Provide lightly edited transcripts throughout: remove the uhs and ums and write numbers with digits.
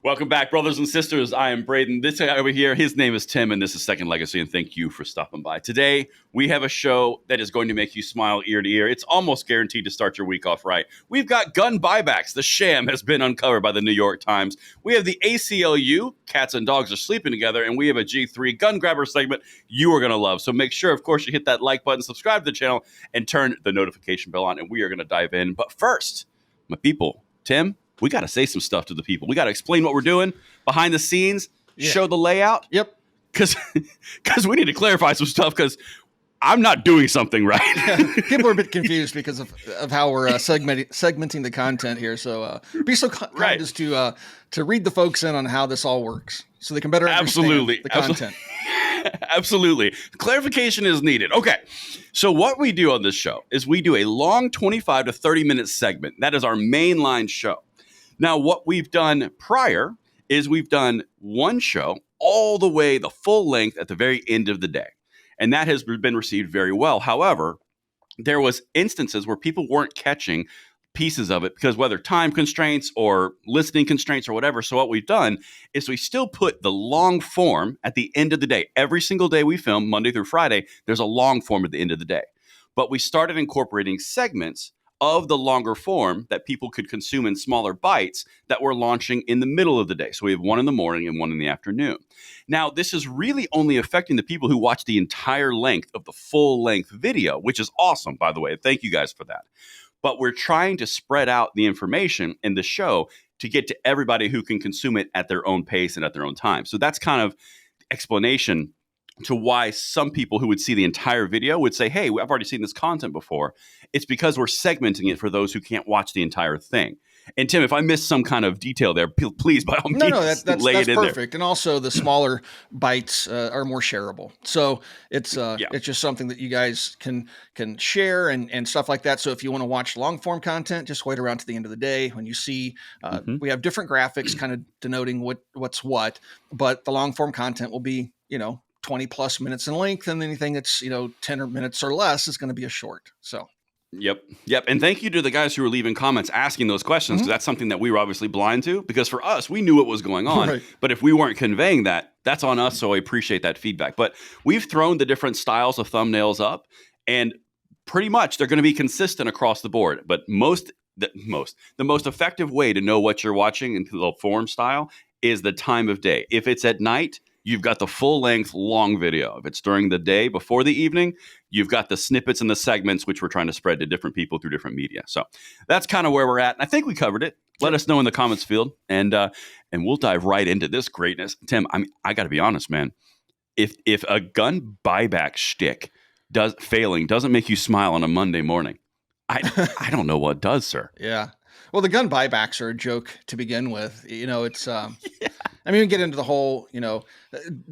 Welcome back, brothers and sisters. I am Braden. This guy over here, his name is Tim, and this is Second Legacy, and thank you for stopping by. Today, we have a show that is going to make you smile ear to ear. It's almost guaranteed to start your week off right. We've got gun buybacks. The sham has been uncovered by the New York Times. We have the ACLU, cats and dogs are sleeping together, and we have a G3 gun grabber segment you are going to love. So make sure, of course, you hit that like button, subscribe to the channel, and turn the notification bell on, and we are going to dive in. But first, my people, Tim, we got to say some stuff to the people. We got to explain what we're doing behind the scenes, show the layout. Yep. Because we need to clarify some stuff because I'm not doing something right. People are a bit confused because of how we're segmenting the content here. So be so kind as to read the folks in on how this all works so they can better understand the content. Absolutely. Clarification is needed. Okay. So what we do on this show is we do a long 25 to 30 minute segment. That is our mainline show. Now, what we've done prior is we've done one show all the way, the full length at the very end of the day. And that has been received very well. However, there was instances where people weren't catching pieces of it because whether time constraints or listening constraints or whatever. So what we've done is we still put the long form at the end of the day. Every single day we film, Monday through Friday, there's a long form at the end of the day. But we started incorporating segments of the longer form that people could consume in smaller bites that we're launching in the middle of the day. So we have one in the morning and one in the afternoon. Now, this is really only affecting the people who watch the entire length of the full length video, which is awesome, by the way. Thank you guys for that. But we're trying to spread out the information in the show to get to everybody who can consume it at their own pace and at their own time. So that's kind of explanation to why some people who would see the entire video would say, hey, I've already seen this content before. It's because we're segmenting it for those who can't watch the entire thing. And Tim, if I missed some kind of detail there, please, by all means, that's it in perfect. And also the smaller bites are more shareable. So it's just something that you guys can share and stuff like that. So if you want to watch long form content, just wait around to the end of the day when you see we have different graphics kind of denoting what's what, but the long form content will be, 20 plus minutes in length, and anything that's 10 minutes or less is going to be a short. So Yep. And thank you to the guys who were leaving comments asking those questions, because that's something that we were obviously blind to, because for us, we knew what was going on. Right. But if we weren't conveying that, that's on us. So I appreciate that feedback. But we've thrown the different styles of thumbnails up, and pretty much they're going to be consistent across the board. But the most effective way to know what you're watching in the form style is the time of day. If it's at night, you've got the full-length, long video. If it's during the day, before the evening, you've got the snippets and the segments, which we're trying to spread to different people through different media. So that's kind of where we're at. And I think we covered it. Let us know in the comments field, and we'll dive right into this greatness. Tim, I got to be honest, man. If a gun buyback shtick doesn't make you smile on a Monday morning, I don't know what does, sir. Yeah. Well, the gun buybacks are a joke to begin with. It's I mean, we get into the whole, the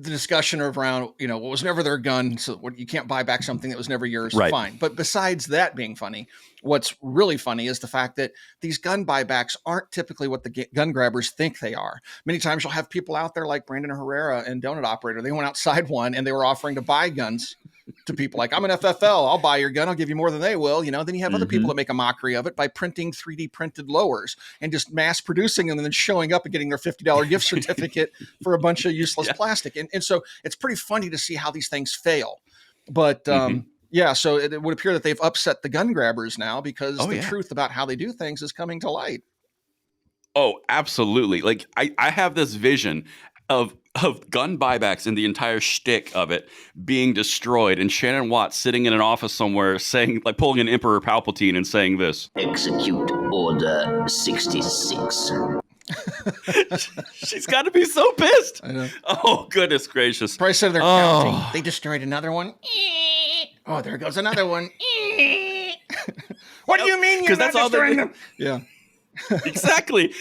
discussion around, what was never their gun. So you can't buy back something that was never yours. Right. Fine. But besides that being funny, what's really funny is the fact that these gun buybacks aren't typically what the gun grabbers think they are. Many times you'll have people out there like Brandon Herrera and Donut Operator. They went outside one and they were offering to buy guns to people like, I'm an FFL, I'll buy your gun, I'll give you more than they will. Then you have other people that make a mockery of it by printing 3D printed lowers and just mass producing them and then showing up and getting their $50 gift certificate for a bunch of useless plastic. And so it's pretty funny to see how these things fail. But so it would appear that they've upset the gun grabbers now because the truth about how they do things is coming to light. Oh, absolutely. Like I have this vision of gun buybacks and the entire shtick of it being destroyed, and Shannon Watts sitting in an office somewhere saying, like pulling an Emperor Palpatine and saying this: "Execute Order 66." She's got to be so pissed. I know. Oh, goodness gracious. Probably said they're counting. They destroyed another one. Oh, there goes another one. What do you mean you're not destroying them? Yeah. Exactly.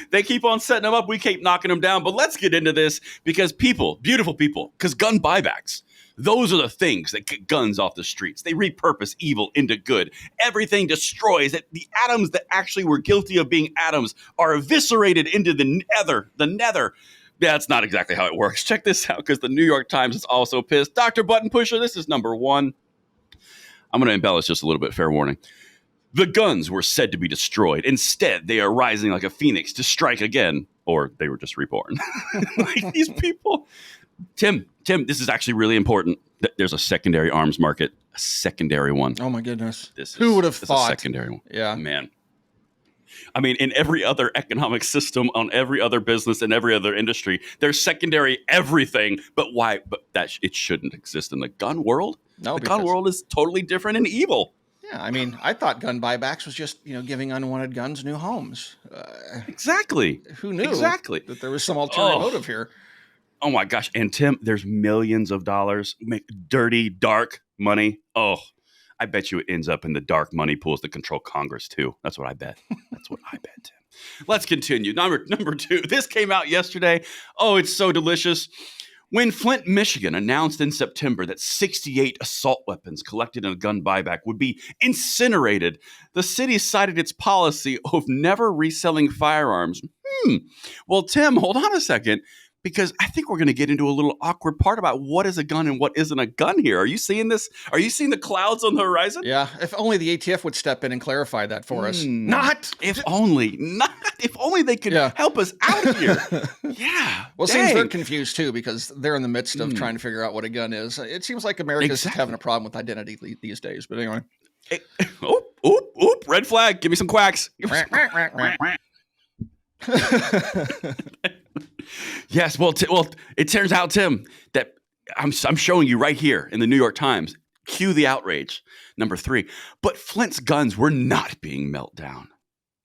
They keep on setting them up. We keep knocking them down. But let's get into this because beautiful people, because gun buybacks, those are the things that get guns off the streets. They repurpose evil into good. Everything destroys it. The atoms that actually were guilty of being atoms are eviscerated into the nether. That's not exactly how it works. Check this out, because the New York Times is also pissed. Dr. Button Pusher, this is number one. I'm going to embellish just a little bit, fair warning. The guns were said to be destroyed. Instead, they are rising like a phoenix to strike again. or they were just reborn. Like these people. Tim, this is actually really important. There's a secondary arms market, a secondary one. Oh my goodness. Who would have thought? A secondary one. Yeah. Man. I mean, in every other economic system, on every other business, in every other industry, there's secondary everything. But why? But it shouldn't exist in the gun world. No, the gun world is totally different and evil. Yeah, I mean, I thought gun buybacks was just, giving unwanted guns new homes. Exactly. Who knew? Exactly. That there was some ulterior motive here. Oh my gosh. And Tim, there's millions of dollars, dirty, dark money. Oh, I bet you it ends up in the dark money pools that control Congress too. That's what I bet. That's what I bet, Tim. Let's continue. Number 2. This came out yesterday. Oh, it's so delicious. When Flint, Michigan announced in September that 68 assault weapons collected in a gun buyback would be incinerated, the city cited its policy of never reselling firearms. Well, Tim, hold on a second, because I think we're going to get into a little awkward part about what is a gun and what isn't a gun here. Are you seeing this? Are you seeing the clouds on the horizon? Yeah, if only the ATF would step in and clarify that for us. If only they could help us out here. Yeah. Well, it seems they're confused too, because they're in the midst of trying to figure out what a gun is. It seems like America's having a problem with identity these days. But anyway. Red flag. Give me some quacks. Yes, well, it turns out, Tim, that I'm showing you right here in the New York Times. Cue the outrage. Number 3. But Flint's guns were not being melted down.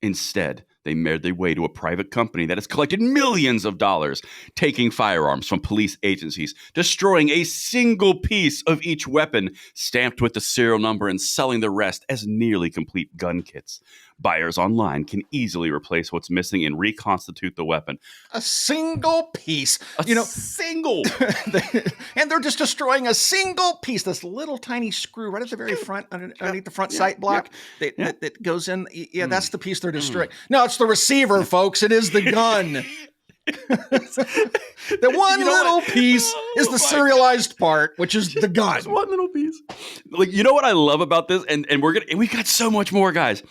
Instead, they made their way to a private company that has collected millions of dollars, taking firearms from police agencies, destroying a single piece of each weapon, stamped with the serial number, and selling the rest as nearly complete gun kits. Buyers online can easily replace what's missing and reconstitute the weapon. A single piece. Single. And they're just destroying a single piece. This little tiny screw right at the very front, underneath the front sight block that goes in. Yeah, that's the piece they're destroying. No, it's the receiver, folks. It is the gun. The one little piece is the serialized part, which is the gun. Just one little piece. Like, you know what I love about this? And we got so much more, guys.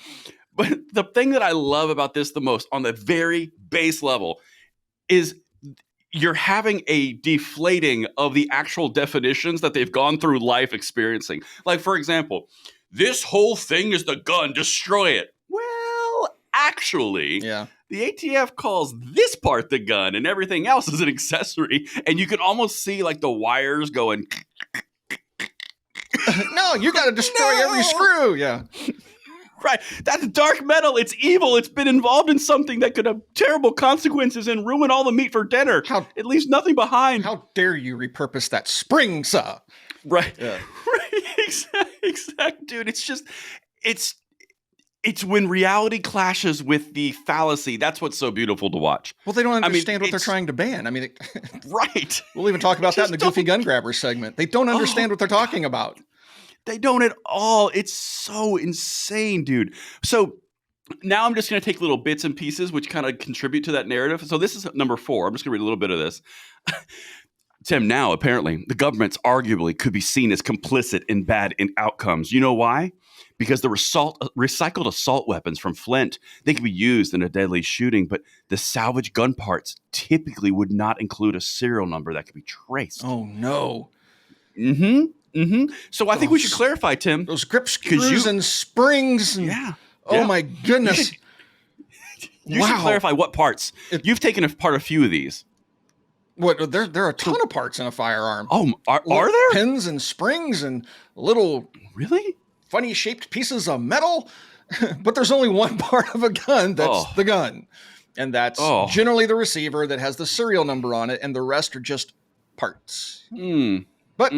But the thing that I love about this the most on the very base level is you're having a deflating of the actual definitions that they've gone through life experiencing. Like, for example, this whole thing is the gun, destroy it. Well, actually, the ATF calls this part the gun and everything else is an accessory. And you can almost see like the wires going. No, you got to destroy every screw. Yeah. Right. That's dark metal. It's evil. It's been involved in something that could have terrible consequences and ruin all the meat for dinner. It leaves nothing behind. How dare you repurpose that spring saw? Right. Yeah. Right. Exact. Dude, it's when reality clashes with the fallacy. That's what's so beautiful to watch. Well, they don't understand what they're trying to ban. I mean, right. We'll even talk about that in the Goofy Gun Grabber segment. They don't understand what they're talking about. They don't at all. It's so insane, dude. So now I'm just going to take little bits and pieces which kind of contribute to that narrative. So this is number 4. I'm just going to read a little bit of this. Tim, now apparently the government's arguably could be seen as complicit in bad outcomes. You know why? Because the recycled assault weapons from Flint, they can be used in a deadly shooting, but the salvaged gun parts typically would not include a serial number that could be traced. Oh, no. So I think we should clarify, Tim. Those grip screws and springs. And, oh, my goodness. You should clarify what parts. You've taken apart a few of these. What? There are a ton of parts in a firearm. Oh, are there? Pins and springs and little funny shaped pieces of metal. But there's only one part of a gun that's the gun. And that's generally the receiver that has the serial number on it. And the rest are just parts. But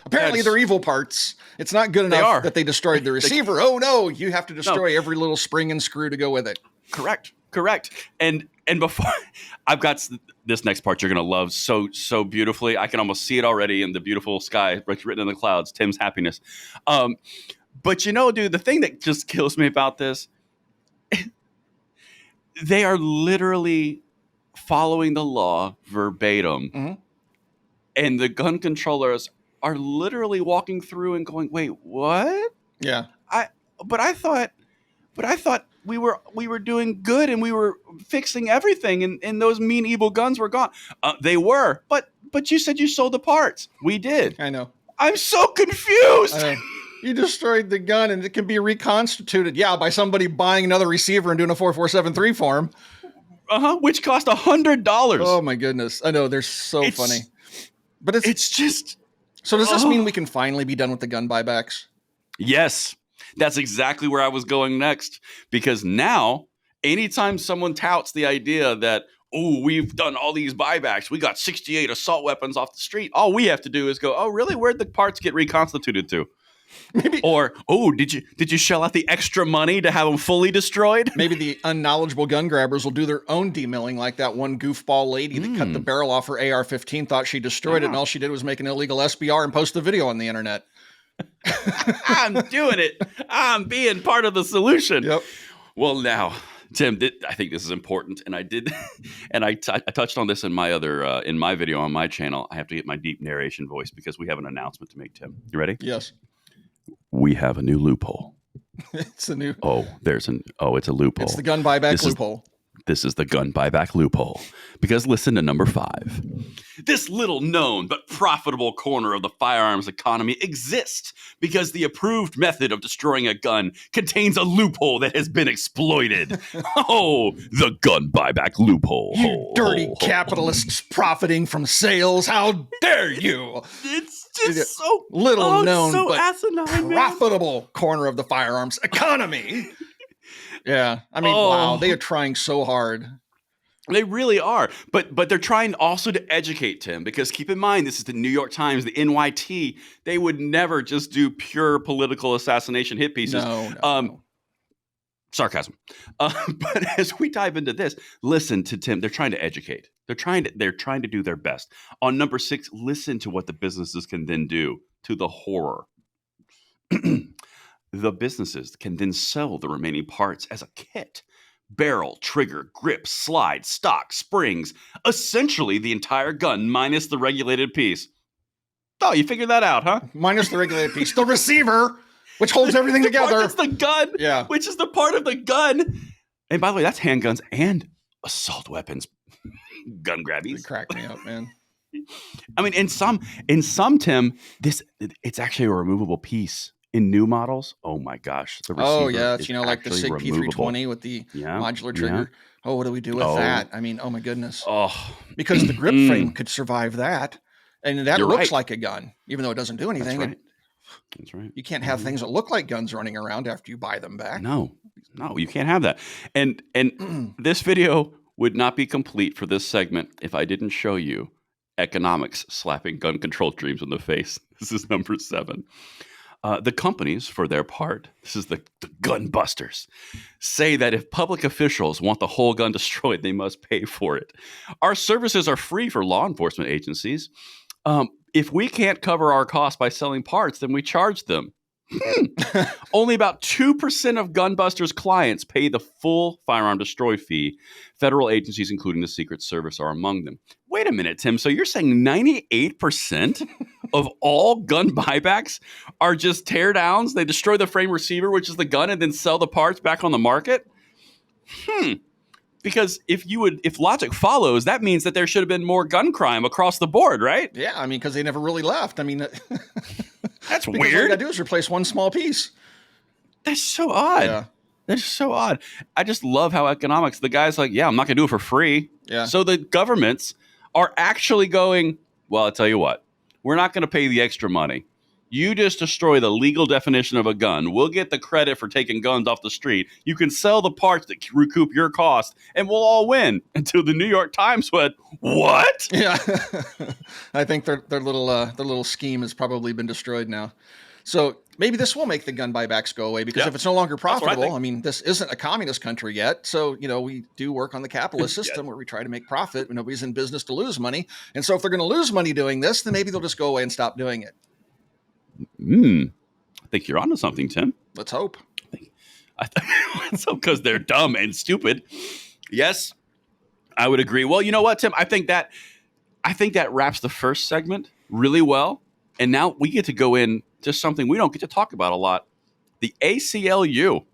apparently they're evil parts. It's not good enough that they destroyed the receiver. Oh, no, you have to destroy every little spring and screw to go with it. Correct. And before I've got this next part you're going to love so beautifully. I can almost see it already in the beautiful sky written in the clouds, Tim's happiness. But you know, dude, the thing that just kills me about this, they are literally following the law verbatim. And the gun controllers are literally walking through and going, wait, what? Yeah. But I thought we were doing good and we were fixing everything, and those mean evil guns were gone. They were, but you said you sold the parts. We did. I know. I'm so confused. You destroyed the gun and it can be reconstituted. Yeah, by somebody buying another receiver and doing a 4473 for him. Which cost $100. Oh my goodness. I know, they're so funny. But it's just. So does this mean we can finally be done with the gun buybacks? Yes. That's exactly where I was going next. Because now, anytime someone touts the idea that, oh, we've done all these buybacks, we got 68 assault weapons off the street, all we have to do is go, oh, really? Where'd the parts get reconstituted to? Maybe. Or, oh, did you shell out the extra money to have them fully destroyed? Maybe the unknowledgeable gun grabbers will do their own demilling, like that one goofball lady that cut the barrel off her AR-15, thought she destroyed it, and all she did was make an illegal SBR and post the video on the internet. I'm doing it. I'm being part of the solution. Yep. Well, now, Tim, I think this is important, and I did, and I touched on this in my other in my video on my channel. I have to get my deep narration voice because we have an announcement to make. Tim, you ready? Yes. We have a new loophole. It's a new. It's a loophole. It's the gun buyback loophole. This is the gun buyback loophole. Because listen to number 5. This little known but profitable corner of the firearms economy exists because the approved method of destroying a gun contains a loophole that has been exploited. Oh, the gun buyback loophole. You dirty capitalists profiting from sales. How dare you? It's just so little known so but asinine, profitable corner of the firearms economy. Yeah, I mean, wow, they are trying so hard. They really are, but they're trying also to educate, Tim, because keep in mind, this is the New York Times, the NYT. They would never just do pure political assassination hit pieces. No. Sarcasm. But as we dive into this, listen to Tim. They're trying to educate. They're trying to do their best. On number 6, listen to what the businesses can then do to the horror. The businesses can then sell the remaining parts as a kit. Barrel, trigger, grip, slide, stock, springs. Essentially the entire gun minus the regulated piece. Oh, you figured that out, huh? Minus the regulated piece. The receiver, which holds everything together. That's the gun. Yeah. Which is the part of the gun. And by the way, that's handguns and assault weapons. Gun grabbies. They crack me up, man. I mean, in some, Tim, it's actually a removable piece. In new models, oh my gosh. The receiver it's, like the SIG P320 with the modular trigger. Yeah. Oh, what do we do with that? I mean, oh my goodness. Because the grip frame could survive that. And that looks like a gun, even though it doesn't do anything. That's right. You can't have things that look like guns running around after you buy them back. No, you can't have that. And this video would not be complete for this segment if I didn't show you economics slapping gun control dreams in the face. This is number 7. The companies, for their part, this is the gun busters, say that if public officials want the whole gun destroyed, they must pay for it. Our services are free for law enforcement agencies. If we can't cover our costs by selling parts, then we charge them. Only about 2% of Gunbusters clients pay the full firearm destroy fee. Federal agencies, including the Secret Service, are among them. Wait a minute, Tim. So you're saying 98% of all gun buybacks are just tear downs? They destroy the frame receiver, which is the gun, and then sell the parts back on the market? Because if logic follows, that means that there should have been more gun crime across the board, right? Yeah, I mean, because they never really left. I mean, that's weird. All you gotta do is replace one small piece. That's so odd. Yeah. That's so odd. I just love how economics, the guy's like, yeah, I'm not going to do it for free. Yeah. So the governments are actually going, well, I'll tell you what, we're not going to pay the extra money. You just destroy the legal definition of a gun. We'll get the credit for taking guns off the street. You can sell the parts that recoup your cost, and we'll all win. Until the New York Times went, what? Yeah. I think their little scheme has probably been destroyed now. So maybe this will make the gun buybacks go away, because if it's no longer profitable, I mean, this isn't a communist country yet. So, we do work on the capitalist system where we try to make profit. Nobody's in business to lose money. And so if they're going to lose money doing this, then maybe they'll just go away and stop doing it. I think you're onto something, Tim. Let's hope. Let's hope, because they're dumb and stupid. Yes, I would agree. Well, you know what, Tim? I think that wraps the first segment really well. And now we get to go in to something we don't get to talk about a lot. The ACLU.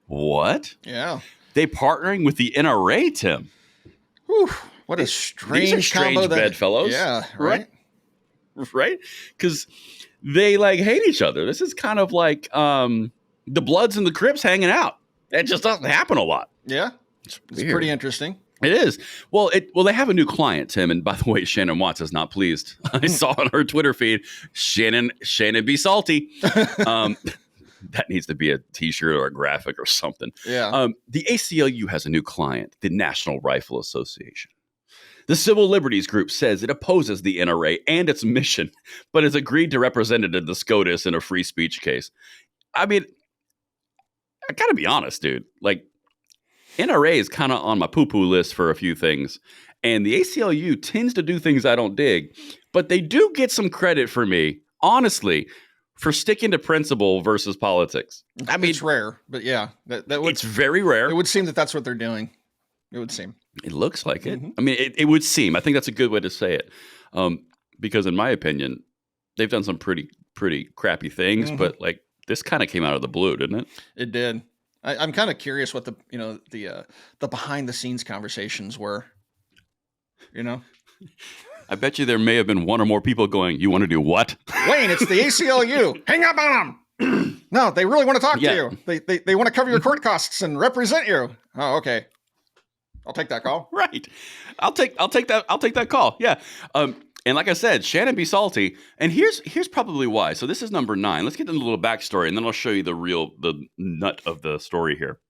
What? Yeah. They partnering with the NRA, Tim? Whew, what a strange These are strange combo bedfellows. Yeah, right. Right? Because they like hate each other. This is kind of like the Bloods and the Crips hanging out. It just doesn't happen a lot. Yeah, It's it's pretty interesting. It is. Well, they have a new client, Tim, and by the way, Shannon Watts is not pleased. I saw on her Twitter feed, Shannon be salty. That needs to be a T-shirt or a graphic or something. Yeah. The ACLU has a new client, the National Rifle Association. The Civil Liberties Group says it opposes the NRA and its mission, but has agreed to represent it in the SCOTUS in a free speech case. I mean, I gotta be honest, dude. Like, NRA is kind of on my poo-poo list for a few things. And the ACLU tends to do things I don't dig. But they do get some credit for me, honestly, for sticking to principle versus politics. I mean, it's rare, but yeah, that would, it's very rare. It would seem that that's what they're doing. It would seem. It looks like it. Mm-hmm. I mean, it would seem. I think that's a good way to say it. Because in my opinion, they've done some pretty crappy things. But like this kind of came out of the blue, didn't it? It did. I'm kind of curious what the behind the scenes conversations were. I bet you there may have been one or more people going, "You want to do what?" Wayne, it's the ACLU. Hang up on them. No, they really want to talk to you. They want to cover your court costs and represent you. Oh, okay. I'll take that call. Right. I'll take that call. Yeah. And like I said, Shannon be salty. And here's probably why. So this is number 9. Let's get into a little backstory, and then I'll show you the nut of the story here.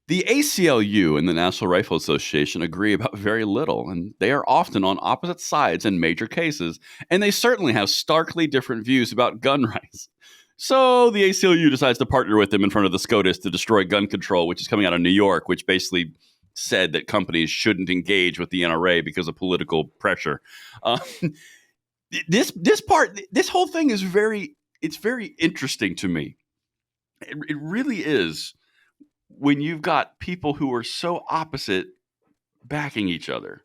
The ACLU and the National Rifle Association agree about very little, and they are often on opposite sides in major cases, and they certainly have starkly different views about gun rights. So the ACLU decides to partner with them in front of the SCOTUS to destroy gun control, which is coming out of New York, which basically said that companies shouldn't engage with the NRA because of political pressure. This whole thing is very interesting to me. It really is. When you've got people who are so opposite backing each other.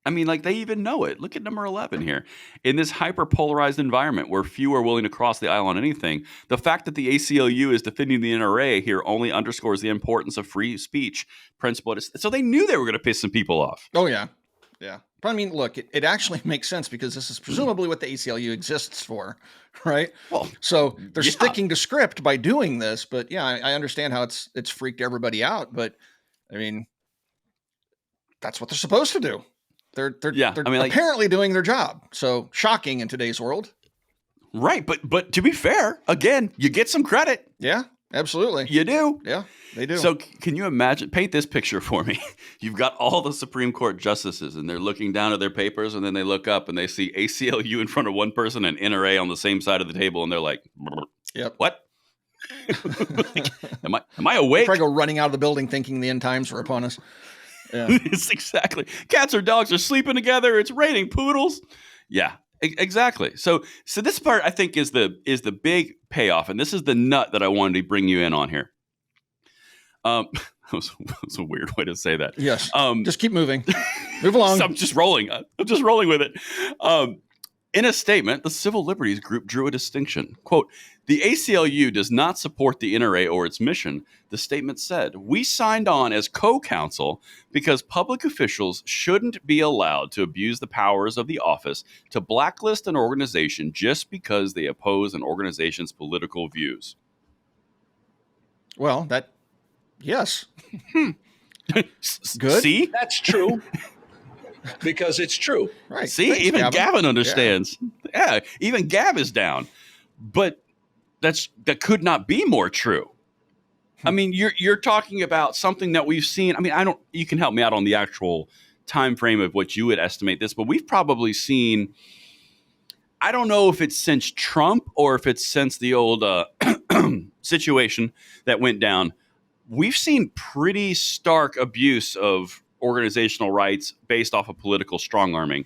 I mean, like, they even know it. Look at number 11 here. In this hyper-polarized environment where few are willing to cross the aisle on anything, the fact that the ACLU is defending the NRA here only underscores the importance of free speech principle. So they knew they were going to piss some people off. Oh, yeah. Yeah. But I mean, look, it actually makes sense because this is presumably what the ACLU exists for, right? Well, so they're sticking to script by doing this. But yeah, I understand how it's freaked everybody out. But I mean, that's what they're supposed to do. They're apparently doing their job. So shocking in today's world. Right. But to be fair, again, you get some credit. Yeah, absolutely. You do. Yeah, they do. So can you imagine, paint this picture for me. You've got all the Supreme Court justices and they're looking down at their papers and then they look up and they see ACLU in front of one person and NRA on the same side of the table. And they're like, yep. What? Am I awake? Probably go running out of the building thinking the end times were upon us. Yeah. It's exactly. Cats or dogs are sleeping together. It's raining poodles. Yeah, exactly. So this part I think is the big payoff, and this is the nut that I wanted to bring you in on here. That was a weird way to say that. Yes. Just keep moving. Move along. So I'm just rolling with it. In a statement, the Civil Liberties Group drew a distinction. Quote, "The ACLU does not support the NRA or its mission." The statement said, "We signed on as co-counsel because public officials shouldn't be allowed to abuse the powers of the office to blacklist an organization just because they oppose an organization's political views." Well, yes. Good. See? That's true. Because it's true. Right. See, thanks, even Gavin understands. Yeah, even Gav is down. But that could not be more true. I mean, you're talking about something that we've seen. I mean, you can help me out on the actual time frame of what you would estimate this, but we've probably seen, I don't know if it's since Trump or if it's since the old situation that went down. We've seen pretty stark abuse of organizational rights based off of political strong-arming.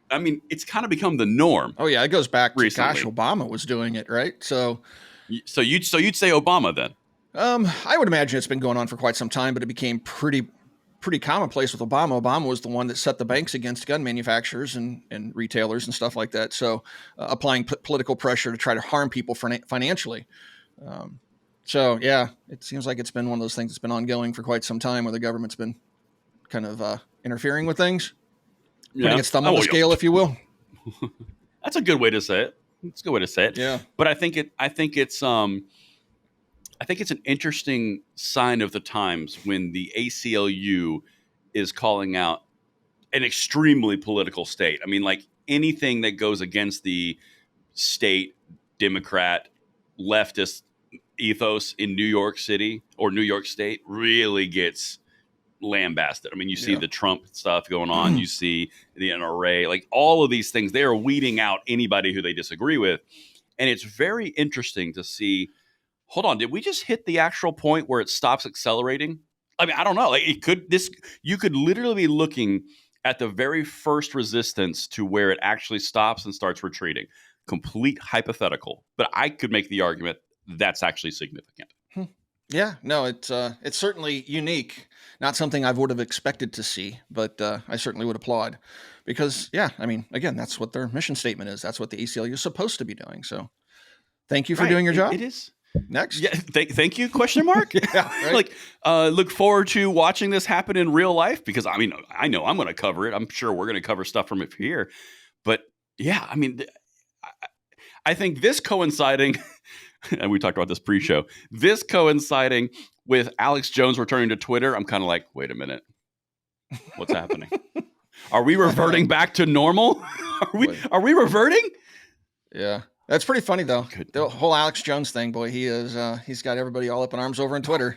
I mean, it's kind of become the norm. Oh yeah, it goes back to recently. Obama was doing it, right? So you'd say Obama then? I would imagine it's been going on for quite some time, but it became pretty commonplace with Obama. Obama was the one that set the banks against gun manufacturers and retailers and stuff like that. So applying political pressure to try to harm people financially. So yeah, it seems like it's been one of those things that's been ongoing for quite some time, where the government's been kind of interfering with things, putting its thumb on the scale, if you will. That's a good way to say it. It's a good way to say it. Yeah. But I think it's an interesting sign of the times when the ACLU is calling out an extremely political state. I mean, like anything that goes against the state Democrat leftist ethos in New York City or New York State really gets lambasted. I mean, you see the Trump stuff going on, you see the NRA, like all of these things, they are weeding out anybody who they disagree with. And it's very interesting to see, hold on, did we just hit the actual point where it stops accelerating? I mean, I don't know. Like you could literally be looking at the very first resistance to where it actually stops and starts retreating. Complete hypothetical, but I could make the argument that's actually significant. Yeah, no, it's certainly unique. Not something I would have expected to see, but I certainly would applaud, because yeah, I mean, again, that's what their mission statement is. That's what the ACLU is supposed to be doing. So, thank you for doing your job. It is. Next, yeah. Thank you? Question mark. Yeah, right. Like, look forward to watching this happen in real life, because I mean, I know I'm going to cover it. I'm sure we're going to cover stuff from it here, but yeah, I mean, I think this coinciding. And we talked about this pre-show, this coinciding with Alex Jones returning to Twitter, I'm kind of like, wait a minute. What's happening? Are we reverting back to normal? Are we reverting? Yeah. That's pretty funny though. Good. The whole Alex Jones thing, boy, he's got everybody all up in arms over on Twitter.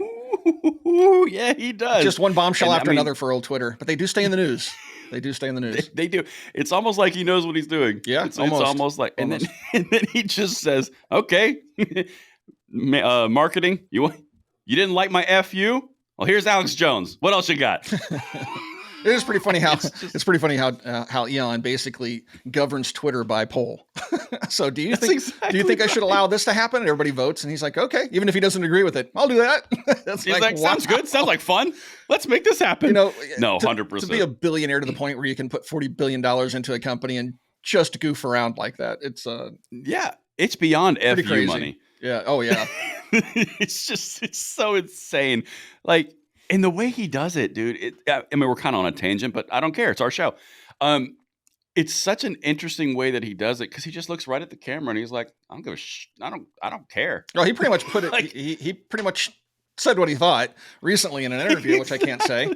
Ooh, yeah, he does. Just one bombshell after another for old Twitter, but they do stay in the news. They do stay in the news. They do. It's almost like he knows what he's doing. Yeah, it's almost like, and then he just says, "Okay, marketing. You didn't like my FU? Well, here's Alex Jones. What else you got?" It is pretty funny how it's pretty funny how Elon basically governs Twitter by poll. So do you think I should allow this to happen? And everybody votes, and he's like, okay, even if he doesn't agree with it, I'll do that. He's like, sounds good, sounds like fun. Let's make this happen. You know, no, 100%. To be a billionaire to the point where you can put $40 billion into a company and just goof around like that, it's yeah, it's beyond FU crazy money. Yeah. Oh yeah. It's so insane. Like. And the way he does it, dude, I mean, we're kind of on a tangent, but I don't care. It's our show. It's such an interesting way that he does it, because he just looks right at the camera and he's like, I don't care. Oh, he pretty much put it, like, he pretty much said what he thought recently in an interview, which I can't say.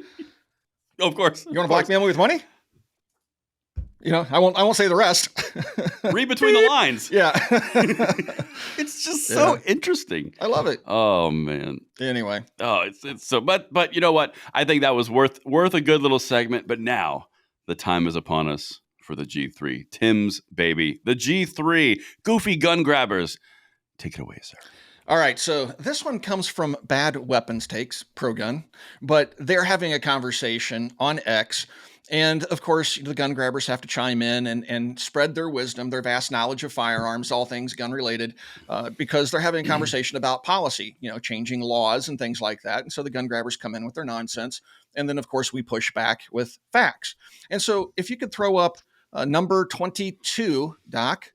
Of course. You want to blackmail me with money? You know, I won't say the rest. Read between the lines. Yeah. It's just so interesting. I love it. Oh man. Anyway. Oh, it's so, but you know what? I think that was worth a good little segment. But now the time is upon us for the G3. Tim's baby. The G3. Goofy gun grabbers. Take it away, sir. All right, so this one comes from Bad Weapons Takes, pro-gun, but they're having a conversation on X. And of course, the gun grabbers have to chime in and spread their wisdom, their vast knowledge of firearms, all things gun related, because they're having a conversation about policy, you know, changing laws and things like that. And so the gun grabbers come in with their nonsense. And then, of course, we push back with facts. And so if you could throw up number 22, Doc,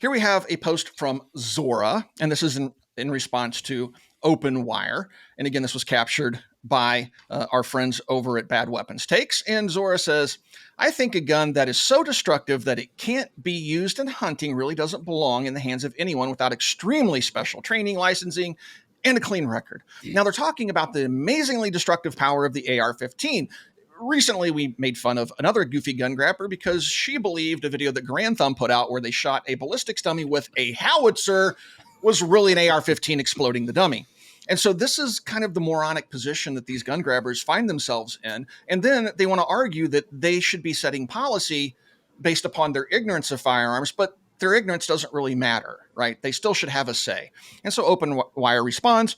here we have a post from Zora, and this is in response to Open Wire. And again, this was captured by our friends over at Bad Weapons Takes. And Zora says, I think a gun that is so destructive that it can't be used in hunting really doesn't belong in the hands of anyone without extremely special training, licensing, and a clean record. Now, they're talking about the amazingly destructive power of the AR-15. Recently, we made fun of another goofy gun grabber because she believed a video that Grand Thumb put out where they shot a ballistics dummy with a howitzer was really an AR-15 exploding the dummy. And so this is kind of the moronic position that these gun grabbers find themselves in. And then they want to argue that they should be setting policy based upon their ignorance of firearms, but their ignorance doesn't really matter, right? They still should have a say. And so Open Wire responds,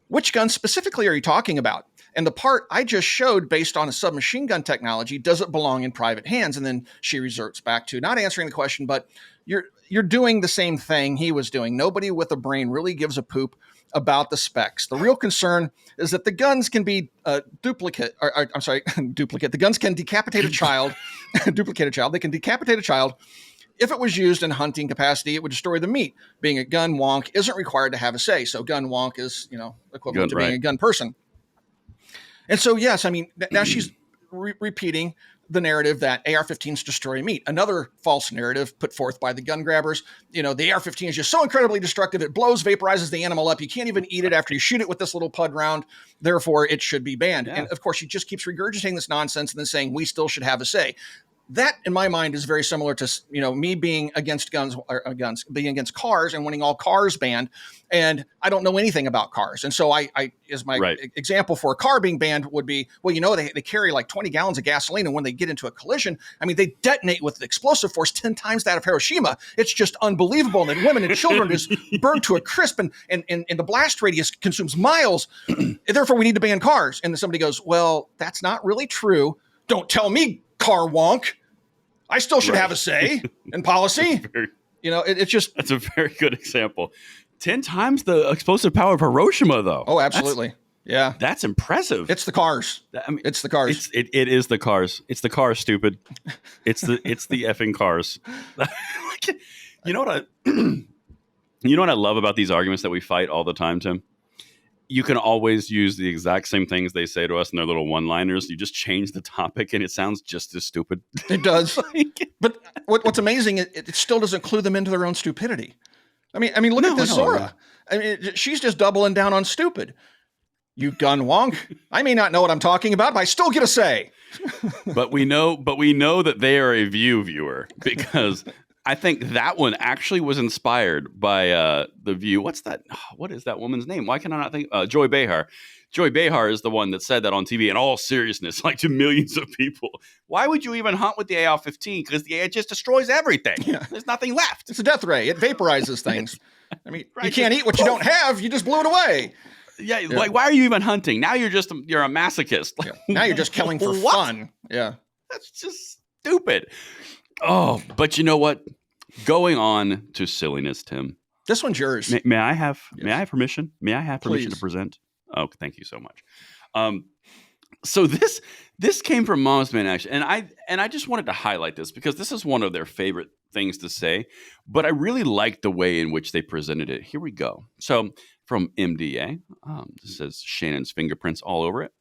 which gun specifically are you talking about? And the part I just showed based on a submachine gun technology, does it belong in private hands? And then she resorts back to not answering the question, but you're doing the same thing he was doing. Nobody with a brain really gives a poop about the specs. The real concern is that the guns can be duplicate. The guns can decapitate a child, duplicate a child. They can decapitate a child if it was used in hunting capacity, it would destroy the meat. Being a gun wonk isn't required to have a say. So gun wonk is, equivalent to being a gun person. And so, yes, I mean, now she's repeating the narrative that AR-15s destroy meat. Another false narrative put forth by the gun grabbers. The AR-15 is just so incredibly destructive. It blows, vaporizes the animal up. You can't even eat it after you shoot it with this little pud round. Therefore, it should be banned. Yeah. And of course, she just keeps regurgitating this nonsense and then saying we still should have a say. That, in my mind, is very similar to, me being against being against cars and wanting all cars banned. And I don't know anything about cars. And so I as my example for a car being banned would be, well, they carry like 20 gallons of gasoline. And when they get into a collision, I mean, they detonate with explosive force 10 times that of Hiroshima. It's just unbelievable. And women and children just burned to a crisp and the blast radius consumes miles. Therefore, we need to ban cars. And then somebody goes, well, that's not really true. Don't tell me, car wonk. I still should have a say in policy. It's just... That's a very good example. 10 times the explosive power of Hiroshima, though. Oh, absolutely. That's impressive. It's the cars. It's the cars. It is the cars. It's the cars, stupid. It's the effing cars. You know what I love about these arguments that we fight all the time, Tim? You can always use the exact same things they say to us in their little one-liners. You just change the topic and it sounds just as stupid. It does. But what's amazing, it still doesn't clue them into their own stupidity. I mean, look at this Zora. I mean, she's just doubling down on stupid. You gun wonk. I may not know what I'm talking about, but I still get a say. But we know that they are a viewer because I think that one actually was inspired by The View. What is that woman's name? Why can I not think? Joy Behar. Joy Behar is the one that said that on TV in all seriousness, like to millions of people. Why would you even hunt with the AR-15? Because it just destroys everything. Yeah. There's nothing left. It's a death ray. It vaporizes things. I mean, you can't eat what you don't have. You just blew it away. Yeah, like why are you even hunting? Now you're a masochist. Yeah. Now you're just killing for fun. Yeah. That's just stupid. Oh, but you know what? Going on to silliness, Tim. This one's yours. May I have permission? May I have permission to present? Oh, thank you so much. So this came from Mom's Man Action, and I just wanted to highlight this because this is one of their favorite things to say, but I really liked the way in which they presented it. Here we go. So from MDA, this says Shannon's fingerprints all over it.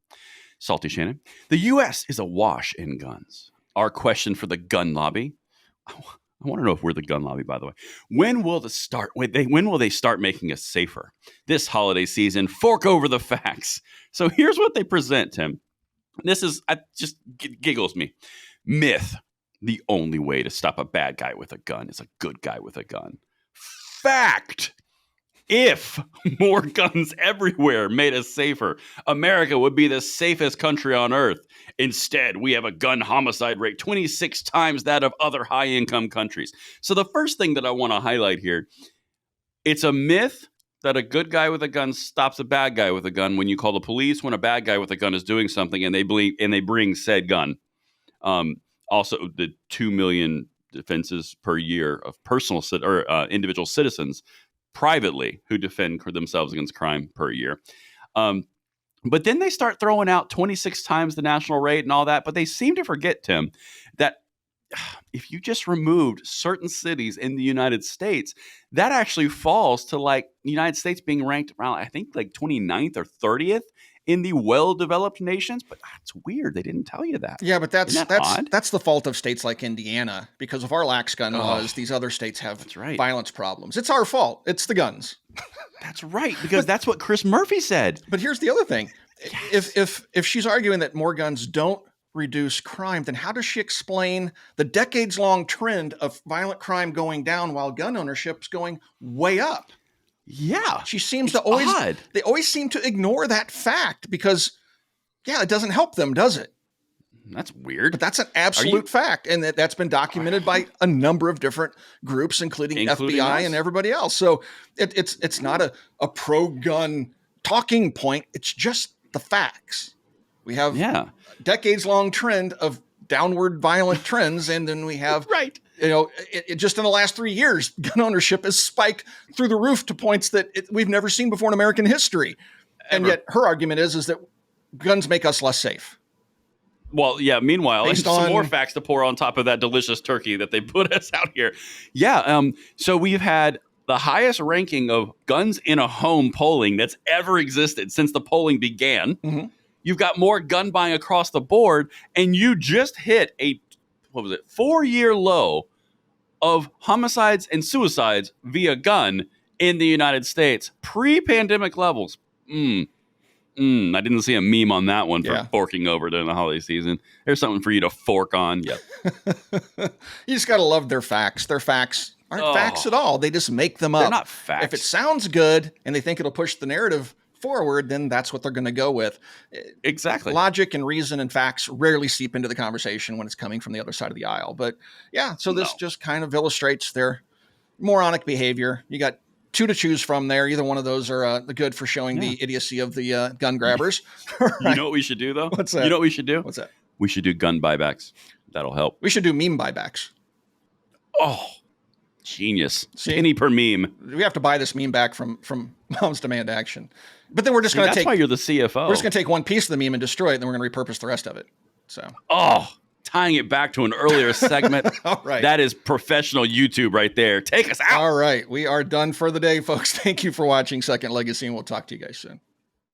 Salty Shannon. The U.S. is awash in guns. Our question for the gun lobby. I want to know if we're the gun lobby, by the way. When will they start making us safer? This holiday season, fork over the facts. So here's what they present, Tim. This is just giggles me. Myth. The only way to stop a bad guy with a gun is a good guy with a gun. Fact. If more guns everywhere made us safer, America would be the safest country on earth. Instead, we have a gun homicide rate 26 times that of other high-income countries. So the first thing that I want to highlight here, it's a myth that a good guy with a gun stops a bad guy with a gun when you call the police when a bad guy with a gun is doing something and they bring said gun. Also, the 2 million defenses per year of individual citizens privately who defend themselves against crime per year. But then they start throwing out 26 times the national rate and all that. But they seem to forget, Tim, that if you just removed certain cities in the United States, that actually falls to like the United States being ranked around, I think, like 29th or 30th in the well-developed nations. But it's weird. They didn't tell you that. Yeah, but that's the fault of states like Indiana. Because of our lax gun laws, these other states have violence problems. It's our fault. It's the guns. That's right, because that's what Chris Murphy said. But here's the other thing. Yes. If she's arguing that more guns don't reduce crime, then how does she explain the decades-long trend of violent crime going down while gun ownership's going way up? Yeah. She seems to always... They always seem to ignore that fact because, it doesn't help them, does it? That's weird. But that's an absolute fact. And that's been documented by a number of different groups, including FBI and everybody else. So it's not a pro-gun talking point. It's just the facts. We have decades-long trend of downward violent trends. And then we have, just in the last 3 years, gun ownership has spiked through the roof to points that we've never seen before in American history. And yet her argument is that guns make us less safe. Well, yeah. Meanwhile, Based some on- more facts to pour on top of that delicious turkey that they put us out here. Yeah. So we've had the highest ranking of guns in a home polling that's ever existed since the polling began. Mhm. You've got more gun buying across the board, and you just hit a 4-year low of homicides and suicides via gun in the United States, pre-pandemic levels. I didn't see a meme on that one for Yeah. forking over during the holiday season. There's something for you to fork on. Yep. You just got to love their facts. Their facts aren't Oh. facts at all. They just make them up. They're not facts. If it sounds good and they think it'll push the narrative forward, then that's what they're going to go with. Exactly. Logic and reason and facts rarely seep into the conversation when it's coming from the other side of the aisle. But yeah, so this No. just kind of illustrates their moronic behavior. You got two to choose from there. Either one of those are good for showing the idiocy of the gun grabbers. You know what we should do, though? What's that? You know what we should do? What's that? We should do gun buybacks. That'll help. We should do meme buybacks. Oh, genius. See? Penny per meme. We have to buy this meme back from Mom's Demand Action. But then we're just going to That's take why you're the CFO. we're just going to take one piece of the meme and destroy it, and then we're going to repurpose the rest of it. So, Oh, tying it back to an earlier segment. all right. That is professional YouTube right there. Take us out. All right. We are done for the day, folks. Thank you for watching Second Legacy, and we'll talk to you guys soon.